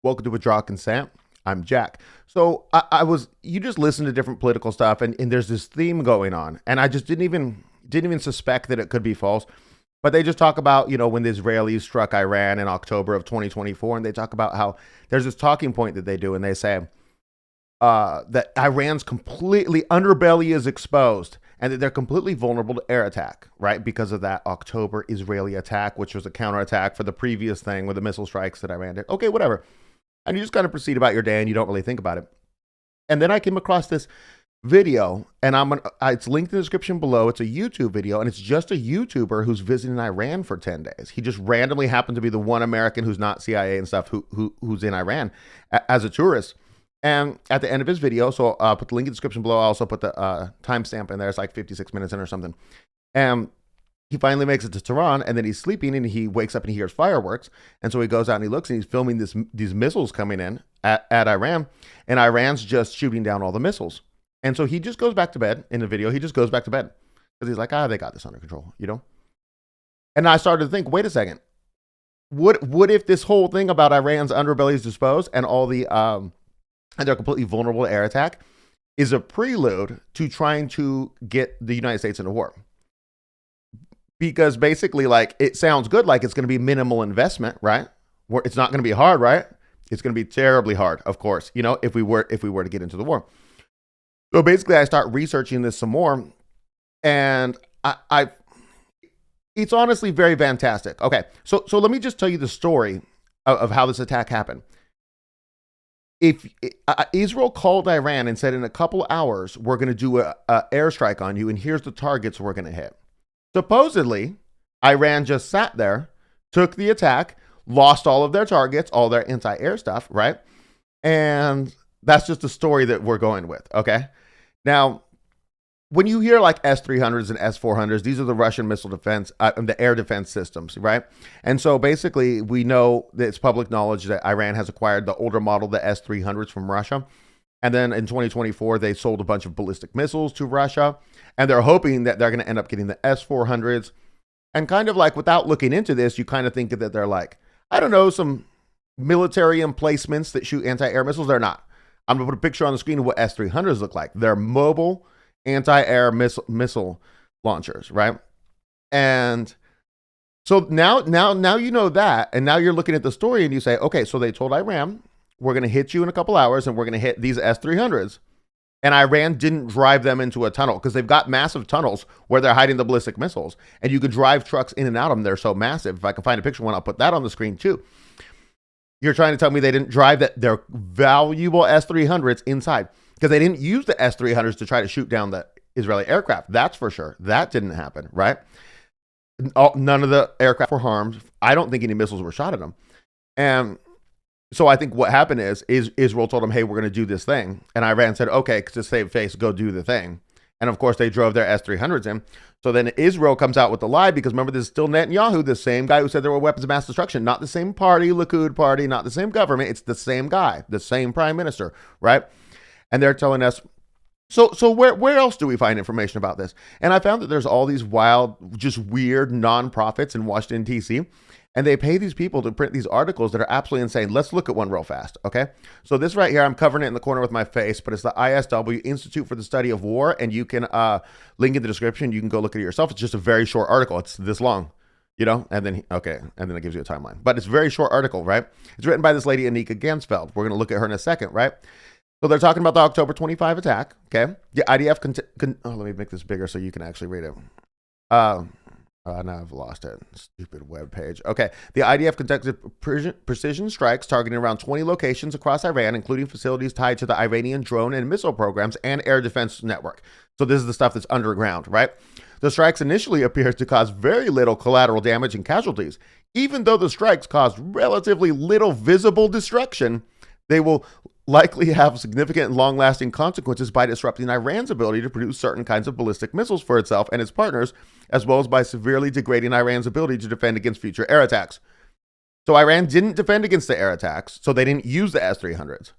Welcome to Withdraw Consent. I'm Jack. So you just listen to different political stuff, and there's this theme going on, and I just didn't even suspect that it could be false. But they just talk about, when the Israelis struck Iran in October of 2024, and they talk about how there's this talking point that they do, and they say that Iran's completely underbelly is exposed, and that they're completely vulnerable to air attack, right? Because of that October Israeli attack, which was a counterattack for the previous thing with the missile strikes that Iran did. Okay, whatever. And you just kind of proceed about your day and you don't really think about it. And then I came across this video, and it's linked in the description below. It's a YouTube video, and it's just a YouTuber who's visiting Iran for 10 days. He just randomly happened to be the one American who's not CIA and stuff who's in Iran as a tourist. And at the end of his video, so I'll put the link in the description below. I'll also put the timestamp in there. It's like 56 minutes in or something. And he finally makes it to Tehran, and then he's sleeping, and he wakes up and he hears fireworks. And so he goes out and he looks, and he's filming these missiles coming in at Iran, and Iran's just shooting down all the missiles. And so he just goes back to bed in the video. He just goes back to bed because he's like, they got this under control, And I started to think, wait a second. What if this whole thing about Iran's underbelly is disposed and all the and they're completely vulnerable to air attack is a prelude to trying to get the United States into war? Because basically, it sounds good, like it's going to be minimal investment, right? It's not going to be hard, right? It's going to be terribly hard, of course, if we were to get into the war. So basically, I start researching this some more, and it's honestly very fantastic. Okay, so let me just tell you the story of how this attack happened. If Israel called Iran and said, in a couple hours, we're going to do a airstrike on you, and here's the targets we're going to hit. Supposedly, Iran just sat there, took the attack, lost all of their targets, all their anti-air stuff, right? And that's just the story that we're going with, okay? Now, when you hear like S-300s and S-400s, these are the Russian missile defense, the air defense systems, right? And so basically, we know that it's public knowledge that Iran has acquired the older model, the S-300s from Russia. And then in 2024, they sold a bunch of ballistic missiles to Russia. And they're hoping that they're going to end up getting the S-400s. And kind of like, without looking into this, you kind of think that they're like, I don't know, some military emplacements that shoot anti-air missiles. They're not. I'm going to put a picture on the screen of what S-300s look like. They're mobile anti-air missile launchers, right? And so now you know that, and now you're looking at the story and you say, okay, so they told Iran, we're going to hit you in a couple hours, and we're going to hit these S-300s. And Iran didn't drive them into a tunnel because they've got massive tunnels where they're hiding the ballistic missiles, and you could drive trucks in and out of them. They're so massive. If I can find a picture one, I'll put that on the screen too. You're trying to tell me they didn't drive their valuable S-300s inside, because they didn't use the S-300s to try to shoot down the Israeli aircraft. That's for sure. That didn't happen, right? None of the aircraft were harmed. I don't think any missiles were shot at them. And so I think what happened is Israel told them, hey, we're going to do this thing. And Iran said, okay, to save face, go do the thing. And of course, they drove their S-300s in. So then Israel comes out with the lie, because remember, this is still Netanyahu, the same guy who said there were weapons of mass destruction. Not the same party, Likud party, not the same government. It's the same guy, the same prime minister, right? And they're telling us, so where else do we find information about this? And I found that there's all these wild, just weird nonprofits in Washington, D.C., and they pay these people to print these articles that are absolutely insane. Let's look at one real fast, okay? So this right here, I'm covering it in the corner with my face, but it's the ISW, Institute for the Study of War, and you can link in the description. You can go look at it yourself. It's just a very short article. It's this long, and then it gives you a timeline. But it's a very short article, right? It's written by this lady, Anika Gansfeld. We're going to look at her in a second, right? So they're talking about the October 25 attack, okay? The IDF, let me make this bigger so you can actually read it. Now I've lost it. Stupid web page. Okay. The IDF conducted precision strikes targeting around 20 locations across Iran, including facilities tied to the Iranian drone and missile programs and air defense network. So this is the stuff that's underground, right? The strikes initially appeared to cause very little collateral damage and casualties. Even though the strikes caused relatively little visible destruction, they will likely have significant and long-lasting consequences by disrupting Iran's ability to produce certain kinds of ballistic missiles for itself and its partners, as well as by severely degrading Iran's ability to defend against future air attacks. So Iran didn't defend against the air attacks, so they didn't use the S-300s,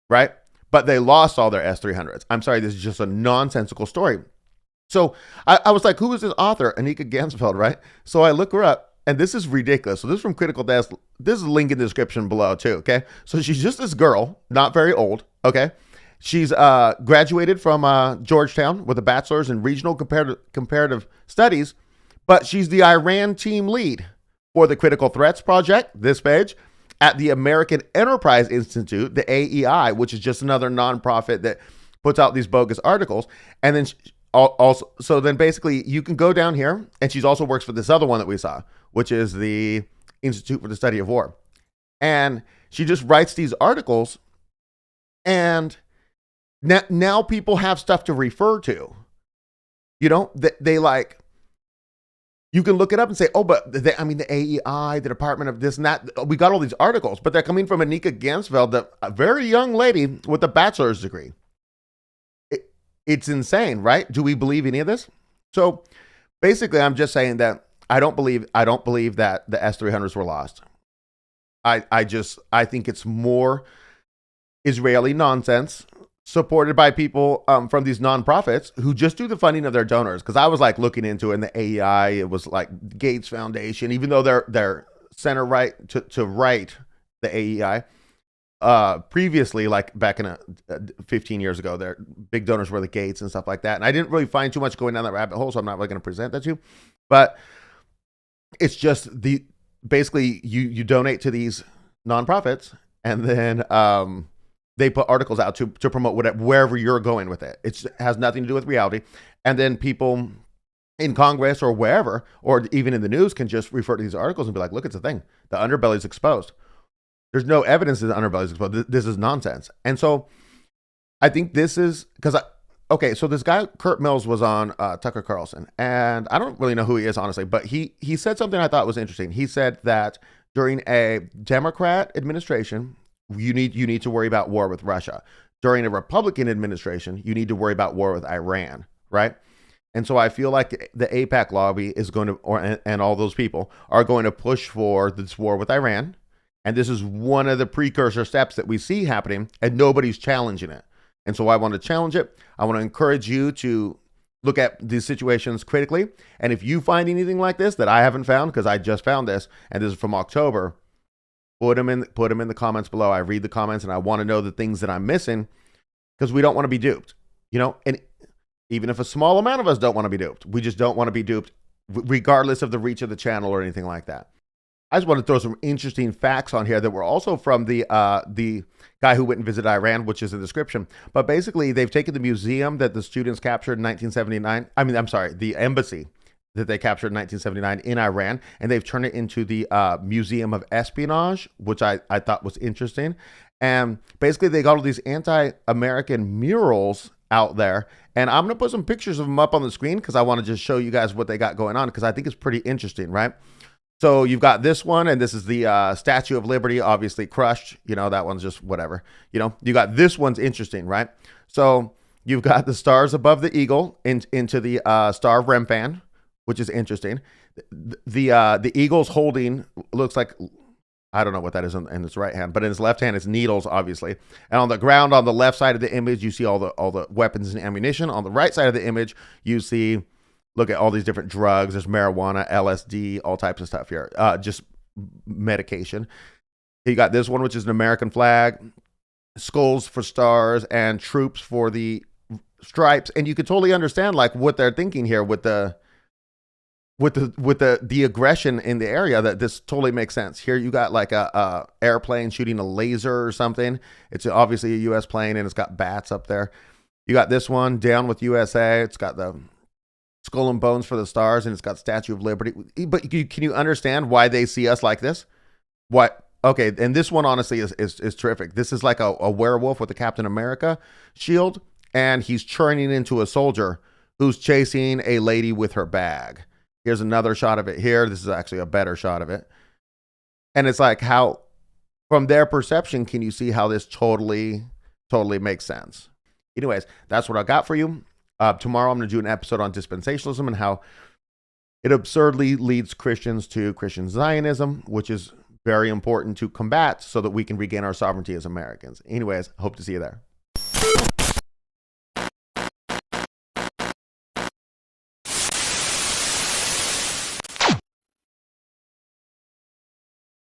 right? But they lost all their S-300s. I'm sorry, this is just a nonsensical story. So I was like, who is this author? Anika Gansfeld, right? So I look her up, and this is ridiculous. So this is from Critical Desk. This is a link in the description below too, okay? So she's just this girl, not very old, okay? She's graduated from Georgetown with a bachelor's in regional comparative studies, but she's the Iran team lead for the Critical Threats Project, this page, at the American Enterprise Institute, the AEI, which is just another nonprofit that puts out these bogus articles. And then also, so then basically you can go down here, and she's also works for this other one that we saw, which is the Institute for the Study of War. And she just writes these articles, and now people have stuff to refer to. You know, they like, you can look it up and say, oh, but the AEI, the Department of this and that, we got all these articles, but they're coming from Anika Gansfeld, a very young lady with a bachelor's degree. It's insane, right? Do we believe any of this? So basically, I'm just saying that I don't believe that the S-300s were lost. I think it's more Israeli nonsense supported by people from these nonprofits who just do the funding of their donors. Because I was like looking into it in the AEI, it was like Gates Foundation, even though they're center right to right, the AEI. Previously, like back in 15 years ago, their big donors were the Gates and stuff like that. And I didn't really find too much going down that rabbit hole, so I'm not really going to present that to you. But it's just basically you donate to these nonprofits, and then they put articles out to promote wherever you're going with it. It has nothing to do with reality. And then people in Congress or wherever, or even in the news, can just refer to these articles and be like, look, it's a thing. The underbelly is exposed. There's no evidence that the underbelly is exposed. This is nonsense. And so I think this is because, so this guy, Kurt Mills, was on Tucker Carlson. And I don't really know who he is, honestly, but he said something I thought was interesting. He said that during a Democrat administration, you need to worry about war with Russia. During a Republican administration, you need to worry about war with Iran, right? And so I feel like the AIPAC lobby is going to, and all those people are going to push for this war with Iran. And this is one of the precursor steps that we see happening, and nobody's challenging it. And so I want to challenge it. I want to encourage you to look at these situations critically. And if you find anything like this that I haven't found, because I just found this, and this is from October, put them in the comments below. I read the comments, and I want to know the things that I'm missing, because we don't want to be duped, you know. And even if a small amount of us don't want to be duped, we just don't want to be duped, regardless of the reach of the channel or anything like that. I just want to throw some interesting facts on here that were also from the guy who went and visited Iran, which is in the description. But basically, they've taken the museum that the students captured in 1979. The embassy that they captured in 1979 in Iran, and they've turned it into the Museum of Espionage, which I thought was interesting. And basically, they got all these anti-American murals out there. And I'm going to put some pictures of them up on the screen because I want to just show you guys what they got going on, because I think it's pretty interesting, right? So you've got this one, and this is the Statue of Liberty, obviously crushed. You know, that one's just whatever. You know, you got this one's interesting, right? So you've got the stars above the eagle into the Star of Remphan, which is interesting. The eagle's holding, looks like, I don't know what that is in its right hand, but in its left hand, it's needles, obviously. And on the ground, on the left side of the image, you see all the weapons and ammunition. On the right side of the image, you see, look at all these different drugs. There's marijuana, LSD, all types of stuff here. Just medication. You got this one, which is an American flag, skulls for stars, and troops for the stripes. And you could totally understand like what they're thinking here with the aggression in the area. That this totally makes sense. Here you got like a airplane shooting a laser or something. It's obviously a U.S. plane, and it's got bats up there. You got this one, Down with USA. It's got the skull and bones for the stars, and it's got Statue of Liberty. But can you understand why they see us like this? What? Okay, and this one honestly is terrific. This is like a werewolf with a Captain America shield, and he's turning into a soldier who's chasing a lady with her bag. Here's another shot of it here. This is actually a better shot of it. And it's like, how, from their perception, can you see how this totally makes sense? Anyways, that's what I got for you. Tomorrow I'm going to do an episode on dispensationalism and how it absurdly leads Christians to Christian Zionism, which is very important to combat so that we can regain our sovereignty as Americans. Anyways, hope to see you there.